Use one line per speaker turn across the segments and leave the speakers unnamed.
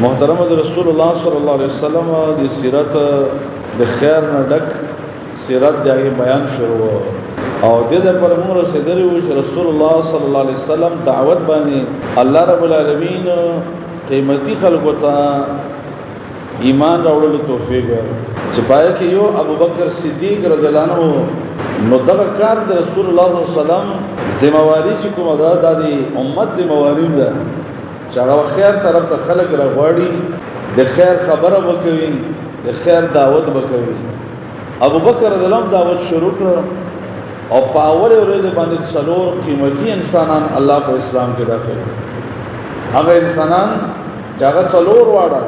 محترم رسول الله صلی الله علیه وسلم د سیرت د خیر نه ډک سیرت د بیان شروع او د دې پر موږ رسیدلی و چې رسول الله صلی الله علیه وسلم دعوت باندې الله رب العالمین قیمتي خلکو ته ایمان راوړلو توفیق ورکړي چې پای کې یو ابوبکر صدیق رضی الله عنه نو دغه کار د رسول الله صلی الله علیه وسلم ذمہواری چې کومه ده د امت ذمہواری ده چې هغه خیر طرف ته خلک راغواړي د خیر خبره وکوي د خیر دعوت وکوي ابوبکر رضی الله عنه دعوت شروع کړ او په اول ورځ باندې څلور قیمتي انسانان الله په اسلام کې داخل هغه انسانان چې هغه څلور واړه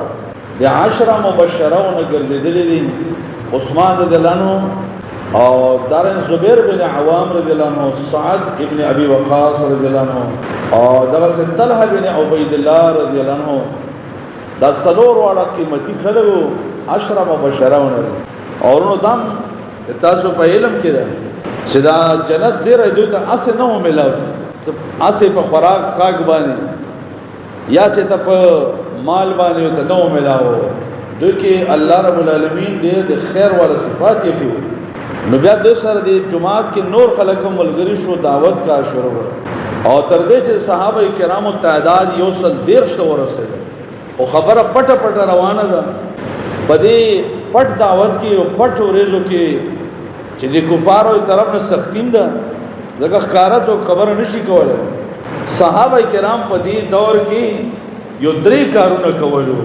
د 10 مبشرون ګرځیدلې دي عثمان رضی الله عنه او دارن زبیر بن عوام رضی الله عنه سعد ابن ابي وقاص رضی الله عنه او دغه طلحه بن عبید الله رضی الله عنه دا څلور واړه قیمتي خلکو 10 مبشرون او نو دم تاسو په علم کې ده چې دا جنت زیره دوی ته اصل نه ملو اصل په خوراک څخه باندې یا چې ته په مال باندې ته نو ملاو دوی کې الله رب العالمین دې د خیر ول صفات یې کیو نو بیا د سره د جماعت کې نور خلک ملګری شو دعوت کار شروع او تر دې چې صحابه کرامو تعداد یو سل 150 ورسېده او خبره پټه پټه روانه ده بدی پټ دعوت کې او پټ ورېزو کې چې د کفارو طرف نه سختیم ده دغه ښکارت او خبره نشي کوله صحابه کرام په دې دور کې یو درې کارونه کولو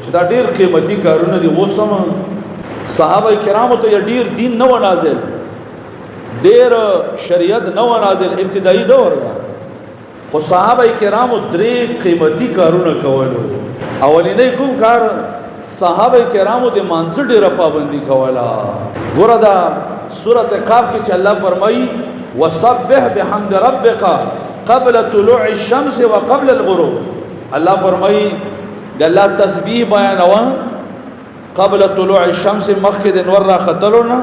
چې دا ډېر قیمتي کارونه دي وسم صحابه کرامو ته ډېر دین نه و نازل ډېر شریعت نه و نازل ابتدایي دور ده خو صحابه کرامو درې قیمتي کارونه کولو اولینې کوم کار صحابه کرامو د مانځ ډېره پابندي کوله ګوره دا سورته قاف کې چې الله فرمایي وسبح بحمد ربک قبل طلوع الشمس وقبل الغروب الله فرمایي د الله تسبیح بیانوا قبل طلوع الشمس مخکې د نور را ختلونه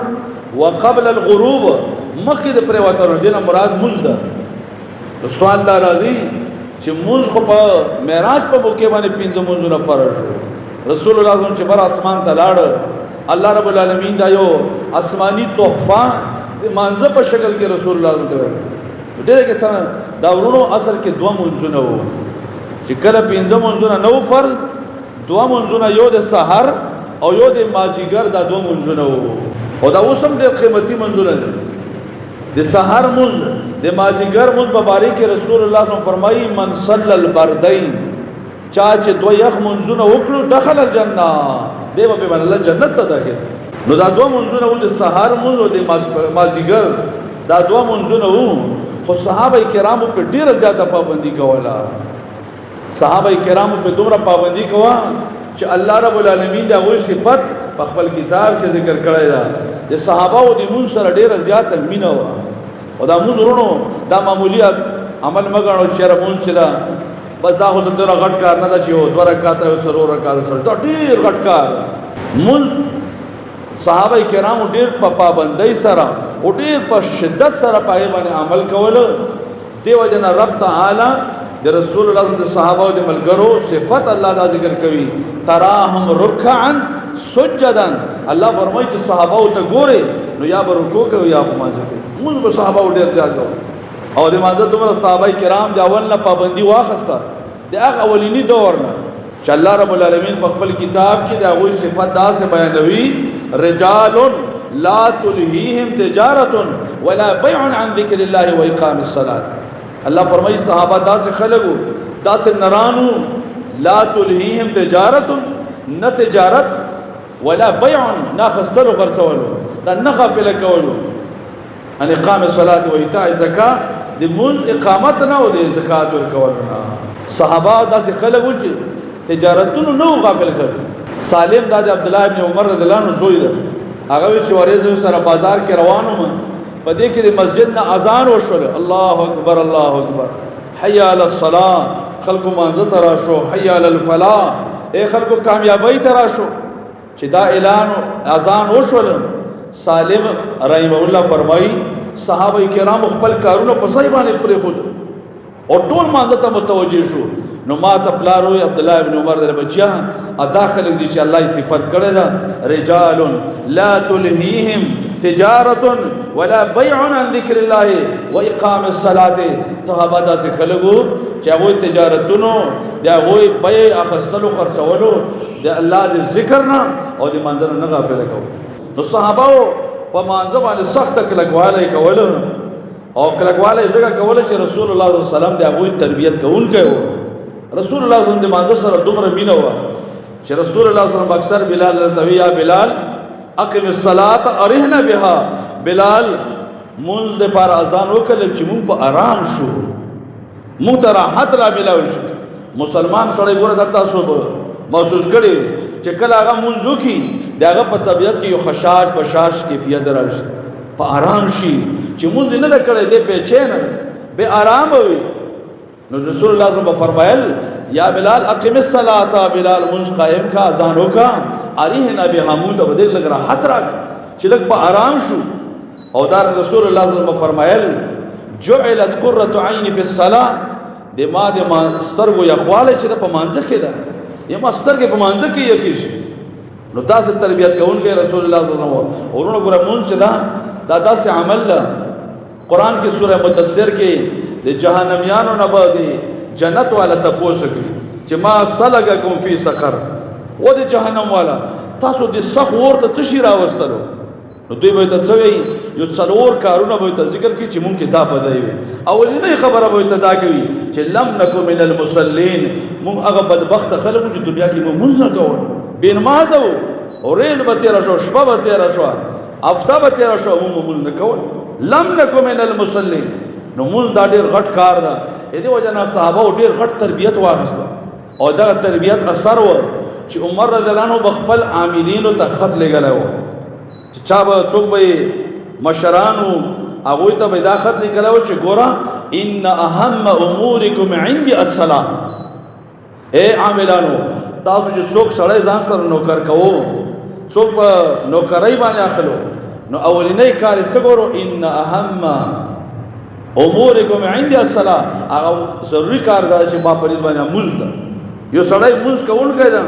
وقبل الغروب مخکې د پریوتلو دینه مراد مونږ ده سوال الله راځي چې مونږ خو په معراج په موقع باندې 5 مونږونه فرض شو رسول الله صلی الله علیه وسلم چې بر اسمان ته لاړ الله رب العالمین دا یو آسمانی تحفه د مانزه په شکل کې رسول الله صلی الله علیه وسلم دې کې څنګه دا ورونو اصل کې 2 مونږونه وو چې کله 5 مونږونه نو فرض 2 مونږونه یو د سحر او یو د مازیګر دا 2 مونږونه وو او دا اوسم ډېر قیمتي مونږونه د سحر مونږ د مازیګر مونږ په باره کې رسول الله صلی الله علیه وسلم فرمایي من صلی البردین چا چې 2 یخ مونږونه وکړو دخل الجنه دیو به الله جنت ته داخل نو دا 2 مونږونه وو د سحر مونږ او د مازیګر دا 2 مونږونه وو خو صحابه کرامو په ډیره زیاته پابندي کوله صحابه کرامو په دومره پابندي کوه چې الله رب العالمین دا وې صفت په خپل کتاب کې ذکر کړی دا د صحابه او د مون سره ډیره زیاته مینه و او دا مون ورونو دا معمولی عمل مګانو شر مون شدا بس دا خو ته غټ کار نه دا چې و 2 رکعات او 3 رکعات سره دا ډیر غټ کار مون صحابه کرامو ډیر په پابندۍ سره او ډیر په شدت سره پای باندې عمل کول دیو جن رب تعالی د رسول الله د صحابه او د ملګرو صفت الله دا ذکر کوي تراهم رکعا سجدا الله فرمایي چې صحابه او ته ګوره نو یا به رکوع کوي یا به مانځه کوي موږ به صحابه او ډیر ځای او د مانځه دومره صحابه کرام د اول نه پابندي واخسته د هغه اولینی دور نه چې الله رب العالمین په خپل کتاب کې دا غوي صفات دا سه بیانوي رجال لا تلهيهم تجارة ولا بيع عن ذكر الله واقام الصلاه الله فرمایي صحابه دا سه خلقو دا سه نرانو لا تلهيهم تجارة نه تجارت ولا بيع نه خستلو خرڅولو دا نه غفله کولو ان اقام الصلاه و ایتاء الزکات د مون اقامت نه او د زکات ورکول نه صحابه دا سه خلقو چې تجارتونو نو غافل کړ سالم د عبد الله ابن عمر رضی الله عنه زوی ده هغه چې ورېزو سره بازار کې روانو من په دې کې د مسجد نه اذان وشول الله اکبر الله اکبر حي على الصلاه خلکو مانځه تراشو حي على الفلاح اے خلکو کامیابی تراشو چې دا اعلان اذان وشول سالم رحمه الله فرمایي صحابه کرام خپل کارونه په صحیح باندې پرې خود او ټول مانځه ته متوجي شو نو ما ته پلار وی عبد الله ابن عمر در بچیا ادا خلک دي چې الله یې صفت کړی دا رجال لا تلهيهم تجارة ولا بيع عن ذكر الله واقام الصلاه صحابه دا سه خلکو چې هغه تجارتونو دا هغه بیع اخستلو خرڅولو د الله د ذکر نه او د منظر نه غافل کو نو صحابه په مانځ باندې سخت کلکواله کول او کلکواله څنګه کول چې رسول الله صلی الله علیه وسلم د هغه تربيت کوونکی و رسول الله صلی الله علیه وسلم د مانځ سره دومره مینه و چې رسول الله صلی الله علیه وسلم اکثر بلال التویا بلال اقم الصلاه ارهنا بها بلال منذ د پر اذان وکړل چې مونږ په آرام شو مونږ ته راحت را ملاو شو مسلمان سره ګوره د تاسو محسوس کړي چې کله هغه منځو کې دغه په طبيعت کې یو خشاش بشاش کیفیت دراشي په آرام شي چې مونږ نه کړي د بېچین به آرام وي نو رسول الله صلی الله علیه وسلم فرمایل یا بلال اقم الصلاه بلال منځ قائم کا اذان وکا ارینا به حمود بدل لګ راحت راک چې لګ په آرام شو او دا رسول الله صلی الله علیه وسلم فرمایل جعلت قرة عین فی الصلاه د ما د سترګو یخواله چې په مانځ کې ده یم سترګې په مانځ کې یخیش نو تاسو تربیت کوونکې رسول الله صلی الله علیه وسلم ورونو ګره مونږ چې دا داسې عمل قرآن کې سوره مدثر کې د جهنميانو نه باندې جنت والا تاسو کوي چې ما سلککم فی سقر و د جهنم والا تاسو د سخ ورته څه شي راوستلو نو دوی به ته څوي یو څلور کارونه به ته ذکر کی چې مونږ کې دا بدای وي اولینې خبره به ته دا کوي چې لم نکو من المصلین مونږ هغه بدبخت خلکو چې دنیا کې مونږ نه کوو بے نماز او ورځ به تیر شو شپه به تیر شو هفته به تیر شو مونږ نه کوو لم نکو من المصلین نو مونږ دا ډېر غټ کار ده دې وجه نه صحابه ډېر غټ تربیت واغسته او دا تربیت اثر و چې عمر رضی الله عنه بخپل عاملین ته خط لګلای و چې چا به څوک به مشرانو هغه ته به دا خط لیکلو چې ګورا ان اهم امورکم عندي الصلاه اے عاملانو تاسو چې څوک سړی ځان سره نوکر کوو څوک په نوکرای باندې اخلو نو اولینې کار څه ګورو ان اهم امورکم عندي الصلاه هغه ضروري کار دا چې ما پریز باندې مونږ ده یو سړی مونږ کوونکی ده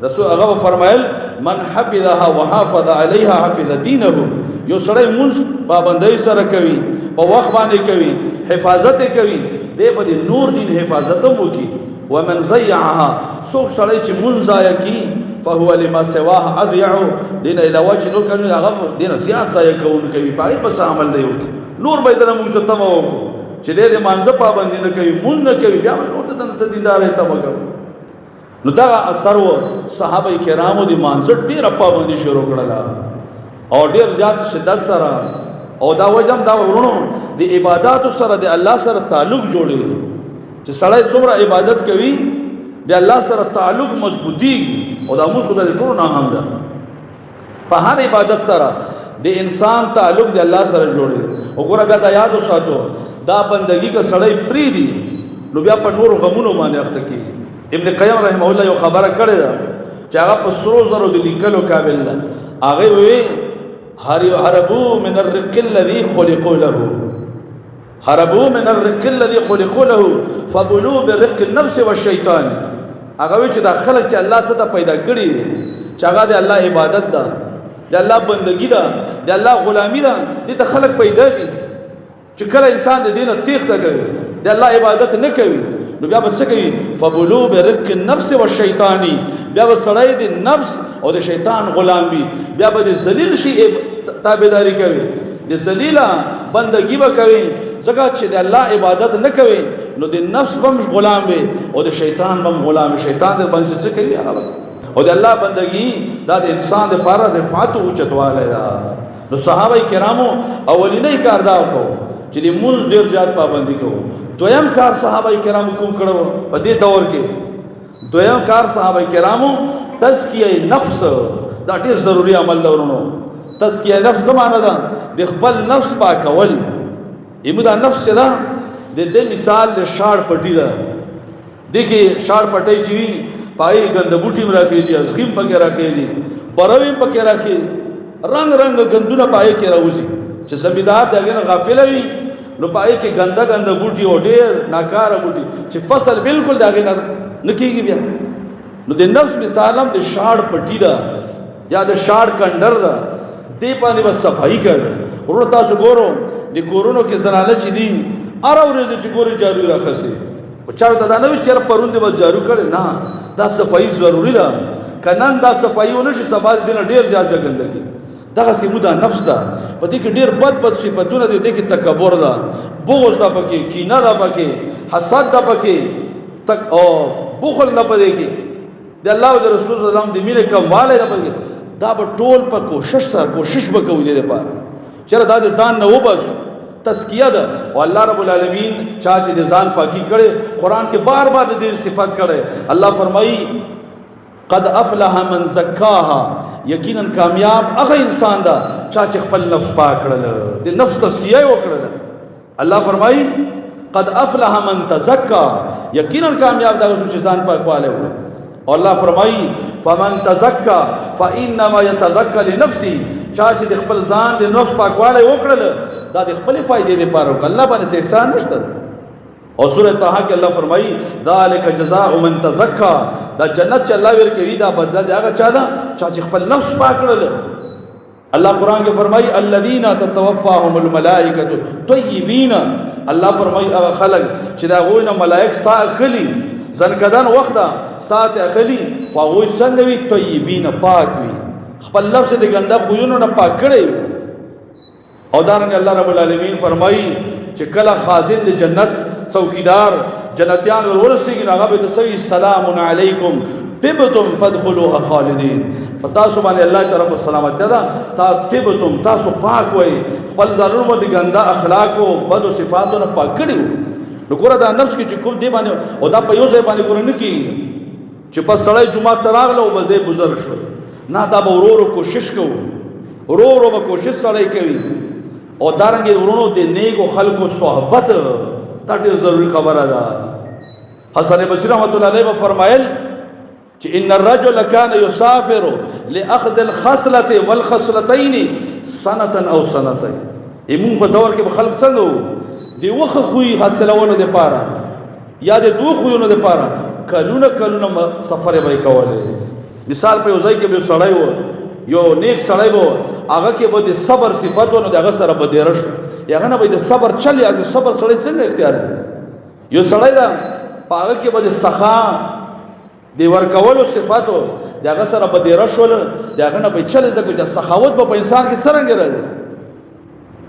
رسول هغه فرمایل من حفظها وحافظ عليها حفظ دينه یو سړی مونږ پابندۍ سره کوي په وخت باندې کوي حفاظت کوي دې په نور دین حفاظت مو کوي ومن ضيعها څوک سړی چې مونږ ضایع کی فهو لما سواه اضيع دین علاوه چې نور کوي هغه دین سیاست ضایع کوي پای بس عمل دی نور به در مونږ ته تمو چې دې مانځه پابندۍ نه کوي مونږ نه کوي بیا نور ته د دیندار ته مګو نو دا اثر و صحابه کرامو دی مانځ ډیر پابندي شروع کړل او ډیر زیات شدت سره او دا وجم دا ورونو دی عبادت سره دی الله سره تعلق جوړي چې سړی څومره عبادت کوي دی الله سره تعلق مضبوطي او دا موږ خدای ټول نه هم ده په هر عبادت سره دی انسان تعلق دی الله سره جوړي او ګوره بیا دا یاد وساتو دا بندگی کا سړی پری دی نو بیا په نور غمونو باندې اخته کی ابن قیم رحمه الله یو خبره کړې ده چې هغه په سرو زرو د لیکلو قابل ده هغه وی هربوا من الرق الذي خلقوا له هربوا من الرق الذي خلقوا له فبلوا برق النفس والشيطان هغه چې د خلق چې الله څخه پیدا کړی چې هغه د الله عبادت ده د الله بندگی ده د الله غلامی ده د خلق پیدا دي چې کله انسان د دینه تیښته کوي د الله عبادت نه کوي نو بیا بس کوي فبلوا برق النفس والشیطان بیا وسړی د نفس او د شیطان غلام وي بیا به ذلیل شي تابعداري کوي د ذلیلا بندگی به کوي ځکه چې د الله عبادت نه کوي نو د نفس بم غلام وي او د شیطان بم غلام شیطان د باندې څه کوي هغه او د الله بندگی دا د انسان د لپاره رفعت او چتواله ده نو صحابه کرامو اولینې کار دا وکړو چې د مول ډیر زیات پابندي کوو دویم کار صحابه کرامو کوم کړو په دې دور کې دویم کار صحابه کرامو تزکیه نفس دا ډیر ضروری عمل لرونو تزکیه نفس معنی ده د خپل نفس پاکول ایمو دا نفس ده د دې مثال له شاړ پټی ده دغه شاړ پټی چې پای غند بوټي راکېږي ازغیم پکې راکېږي پروي پکې راکېږي رنگ رنگ غندونه پای کې راوځي چې زمیدار دغه غافل وي نو پای کې ګنده ګنده بوټي او ډیر ناکاره بوټي چې فصل بالکل داغه نه کیږي بیا. نو د نفس مثال هم د شاړ پټی دا یا د شاړ کندر دا دی باندې بس صفائی کړه. ورته تاسو ګورو د کورونو کې زنانه چې دي اره ورځ چې ګوري جارو راخسته او چا ته دا نه وی چر پروند بس جارو کړي نه. دا صفائی ضروری ده. کنن دا صفائی ونه شي سبا دین ډیر زیات ګندګي دغه سیمو دا نفس ده. په دې کې ډیر بد صفاتونه دي. دې کې تکبر ده، بغض ده پکې، کینه ده پکې، حسد ده پکې، تک او بخل نه پدې کې د الله او د رسول صلی الله علیه وسلم د مینې کمواله ده پکې. دا به ټول په کوشش سره کوشش وکوي دې لپاره چې دا د ځان نه وبس تزکیه ده. او الله رب العالمین چا چې د ځان پاکي کړي قران کې بار بار د دې صفات کړي. الله فرمایي قد افلح من زکاها، یقینا کامیاب هغه انسان دا چا چې خپل نفس پاک کړل، د نفس تزکیه وکړل. الله فرمایي قد افلح من تزکا، یقینا کامیاب دا چې ځان پاکواله وکړي. او الله فرمایي فمن تزکا فانما يتزکى لنفسه، چا چې د خپل ځان د نفس پاکواله وکړل دا د خپل فائدې لپاره وکړ. الله باندې احسان نشته. او سورۃ طه کې الله فرمایي ذالک جزاء من تزکا، دا جنت چې الله ورکوي دا بدله دی هغه چا دا چې خپل نفس پاک کړل. الله قران کې فرمایي الذين تتوفاهم الملائکه طیبین، الله فرمایي هغه خلق چې دا غوینه ملائک ساخلی زنکدان وخت سات اخلی خو غوی څنګه وي طیبین پاک وي، خپل نفس د ګنده خوونو نه پاک کړي. او دارنګ الله رب العالمین فرمایي چې کله خازن د جنت څوکیدار جنتیان ورورسیږي هغه به تسوي سلام علیکم طبتم فادخلوها خالدین. پتا سو باندې الله تعالی سلامت ده تا طبتم تاسو پاک وای، خپل ځانونو د ګنده اخلاق او بد صفاتو نه پاک کړیو. نو ګوره دا نفس کې چې کوم دی باندې او دا په یو ځای باندې ګوره نه کیږي چې په سړی جمعه تراغله او بس دې بزرګ شو. نه دا به ورورو کوشش کوو، ورورو به کوشش سړی کوي. او دارنګه ورونو د نیکو خلکو صحبت دا ډېر ضروری خبره ده. حسن بصری رحمۃ اللہ علیہ فرمایل چې ان الرجل كان يسافر لاخذ الخصله والخصلتين سنه او سنتين. ایمون په دور کې خلک څنګه وو دی وخه خوې حاصلولو د پاره یا د دوه خوونو د پاره کلونه سفر به کوله. مثال په یوځای کې به سړی وو یو نیک سړی وو هغه کې به د صبر صفاتونه د هغه سره به ډیر شو هغه نه به د صبر چلی هغه صبر سړی څنګه اختیار یو سړی دا هغه کې به د سخا دی ورکولو صفاتو د هغه سره به ډیر شو د هغه نه به چلی د سخاوت په انسان کې څنګه راځي.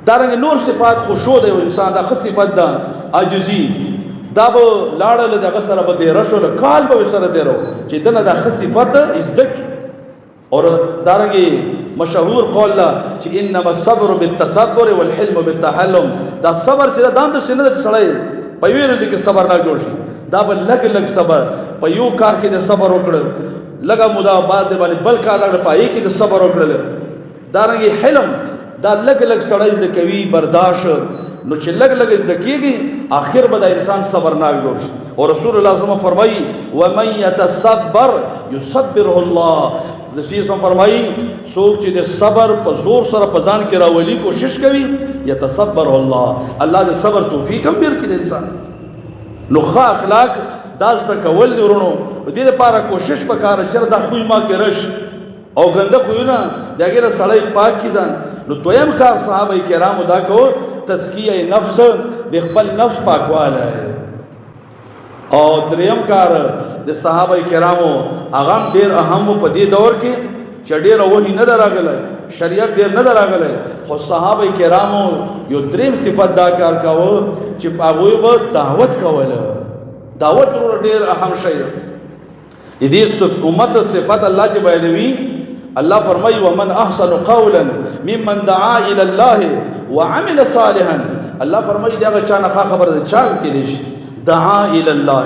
دارنګ نور صفات خشوع د انسان د خص صفات ده عاجزی دا به لاړل د هغه سره به ډیر شو کال به سره ډیرو چې دنه د خص صفات ازدک. اور دارنګي مشهور قول لا چې انما الصبر بالتصبر والحلم بالتحلم. دا صبر چې دا د سینې د سړی په ویرو کې صبر نه جوړ شي دا بل لګ صبر په یو کار کې د صبر وکړل لګا مودا بعد باندې بل کار لګ پای کې د صبر وکړل. دارنګي حلم دا لګ سړی د کوي برداشت نو چې لګ د کېږي اخر به د انسان صبر نه جوړ شي. او رسول الله صلی الله علیه وسلم فرمایي ومن يتصبر يصبره الله. د سیسم فرمایي څوک چې د صبر په زور سره په ځان کې راولي کوشش کوي يتصبر الله، الله د صبر توفیق هم ورکړي د انسان. نو ښه اخلاق داس د کول ورونو دې لپاره کوشش وکړه چې دا خوې ما کې رش او ګنده خوونه دغه سړی پاک کی ځان. نو دویم کار صحابه کرامو دا کو تزکیه نفس د خپل نفس پاکواله. او دریم کار د صحابه کرامو هغه ډیر اهم په دې دور کې چې ډیر وਹੀ نه دراغله شریعت ډیر نه دراغله خو صحابه کرامو یو دریم صفت دا کار کاوه چې هغه به دعوت کوله. دعوت ډیر اهم شی دی. دې امت صفت الله چې بیانوي الله فرمایي ومن احسن قولا ممن دعا الى الله وعمل صالحا. الله فرمایي دا چا نه خبره ده چا کې دي دعا الى الله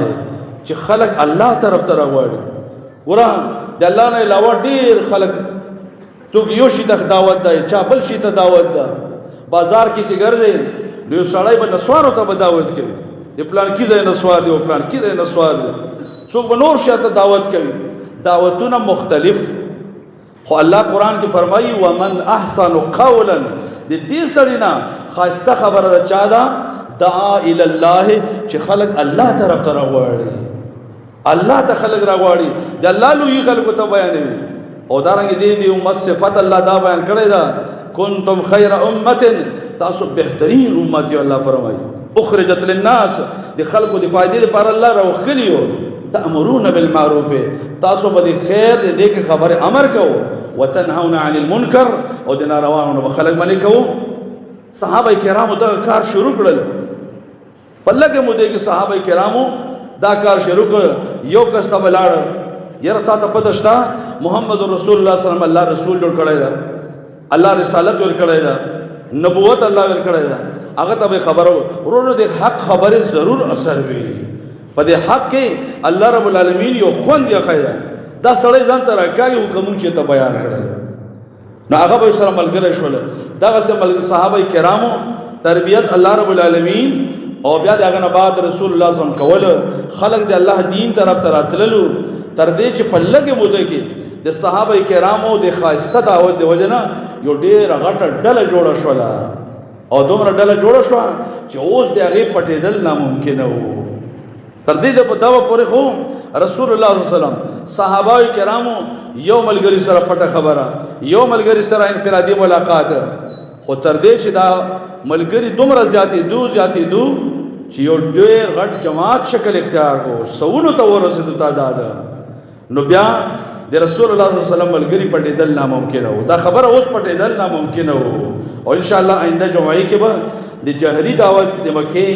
چې خلق الله طرف ته راوړي. قرآن د الله نه علاوه ډیر خلق تو یو شي ته دعوت ده چا بل شي ته دعوت ده. بازار کې چې ګرځي نو سړی به نسوارو ته دعوت کوي د پلان کې ځای نسوار دی او پلان کې ځای نسوار دی څوک به نور شي ته دعوت کوي. دعوتونه مختلف خو الله قرآن کې فرمایي ومن احسن قولا د دې سړی نه خاصه خبره ده چا ده دعا الی الله چې خلق الله طرف ته راغواړي، الله ته خلق راغواړي، د الله لوی خلق ته بیانوي. او دارنګ دې امت صفات الله دا بیان کړی دا کنتم خیر امه، تاسو بهترین امت یو. الله فرمایي اخرجت للناس، د خلقو د فائدې لپاره الله راوخلیو. تأمرون بالمعروف، تاسو به د خیر د نیک خبره امر کوو. وتنهون عن المنکر، او د نارواونو به خلق منې کوو. صحابه کرامو دا کار شروع کړل. په لږه موده کې صحابه کرامو دا کار شروع کړ. یو کس ته ولاړ، یره تا ته پته شته محمد رسول الله صلی الله علیه وسلم الله رسول جوړ کړی دا، الله رسالت ور کړی دا، نبوت الله ور کړی دا. هغه ته خبرو ورونو د حق خبره ضرور اثر وي. په دې حق کې الله رب العالمین یو خوند یې خایدا. دا سړی ځان ته راکاږي حکم چې ته بیان کړل، نو هغه به سره ملګری شول. دغه سه صحابه کرامو تربیت الله رب العالمین، او بیا دغه نه بعد رسول الله صلی الله علیه وسلم کول خلق د الله دین طرف ته راتللو. تر دې چې په لږه موده کې د صحابه کرامو د خاصه دعوت د وجنه یو ډېر غټه ډله جوړه شوله، او دومره ډله جوړه شو چې اوس د هغې پټېدل ناممکن وو. تر دې په دوا پورې خو رسول الله صلی الله علیه وسلم صحابه کرامو یو ملګری سره پټه خبره، یو ملګری سره انفرادي ملاقات، خو تر دې چې دا ملګری دومره زیاتې دو چې یو ډېر غټ جماعت شکل اختیار کو، سونو ته ورسېدو تعداد. نو بیا د رسول الله صلی الله علیه وسلم ملګری پټېدل ناممکن وو. دا خبره اوس پټېدل ناممکن وو. او ان شاء الله آئنده جمعې کې به د جهري دعوت د مکه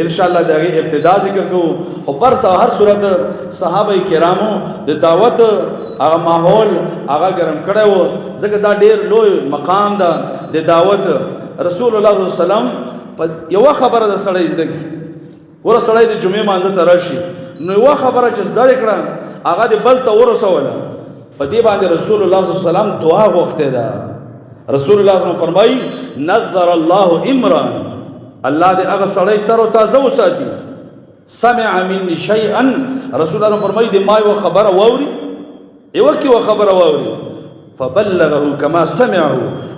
ان شاء الله دغه ابتدا ذکر کوو. خو پر هر صورت صحابه کرامو د دعوت هغه ماحول هغه ګرم کړی وو، ځکه دا ډېر لوی مقام ده د دعوت. رسول الله صلی الله علیه وسلم په یو خبره د سړی زده کی، ور سړی د جمعې مانځه ته راشي، نو یو خبره چې زده کړه هغه د بل ته ورسوله. په دې باندې رسول الله صلی الله علیه وسلم دعا غوښته ده. رسول الله صلی الله علیه وسلم فرمایي نذر الله امرا، الله دې هغه سړی تر او تازه وساتي. سمع مني شيئا، رسول الله فرمایي دې ما یو خبره واوري، یو کې خبره واوري، فبلغه كما سمعه،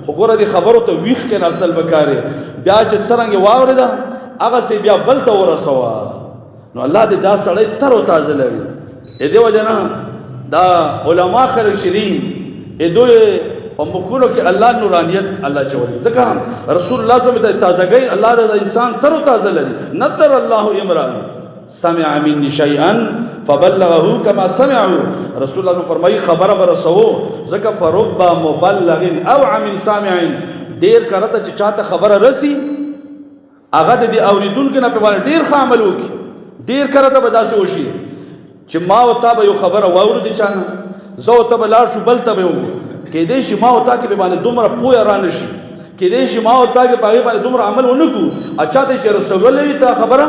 خو ګوره دې خبرو ته ویښ کې ناستل بکاره، بیا چې څرنګه واورېده هغه سي بیا بل ته ورسوه. نو الله دې دا سړی تر او تازه لري. دې وجه نه دا علما خلک شدي دوی په مخونو کې الله نورانیت الله چولي، ځکه رسول الله صلی الله علیه وسلم تازګي الله د انسان تر او تازه لري. نذر الله امرا سمع مني شيئا فبلغه كما سمعه، رسول الله فرمایي خبره برسو، ځکه فرب مبلغ او عن سامع، ډیر کرته چې چاته خبره رسی هغه د اوریدونکو نه په باندې ډیر ښه عمل وکي. ډیر کرته به داسې وشي چې ما او تا به یو خبره واورو دي چانه، زه او ته به لاړ شو بل ته به وو، کېدای شي ما او تا کې به باندې دومره پوهه را نه شي، کېدای شي ما او تا کې په هغې باندې دومره عمل ونه کړو، اچا ته چې رسولی وي تا خبره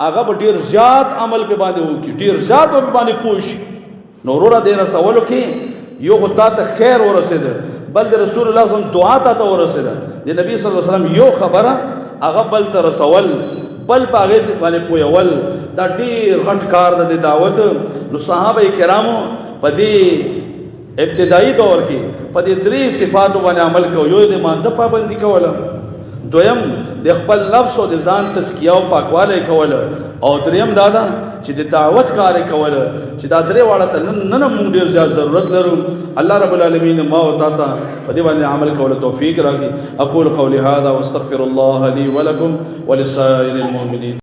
هغه به ډېر زیات عمل په باندې وکړي، ډېر زیات به په باندې پوه شي. نو وروره دې رسولو کې یو خو تا ته خیر ورسېده، بل د رسول الله صلی الله علیه وسلم دعا تا ته ورسېده، د نبي صلی الله علیه وسلم یو خبره هغه بل ته رسول، بل په هغې باندې پوهول، دا ډېر غټ کار ده د دعوت. نو صحابه کرامو په دې ابتدایي دور کې په دې درې صفاتو باندې عمل کوو. یو د مانځه پابندي کوله، دویم د خپل نفس او د ځان تزکیه او پاکوالی کوله، او دریم دا ده چې د دعوت کار کوله، چې دا درې واړه ته نن موږ ډېر زیات ضرورت لرو. الله رب العالمین ما او تا ته په دې باندې عمل کوله توفیق راکړي. اقول قولي هذا واستغفر الله لي ولكم ولسائر المؤمنين.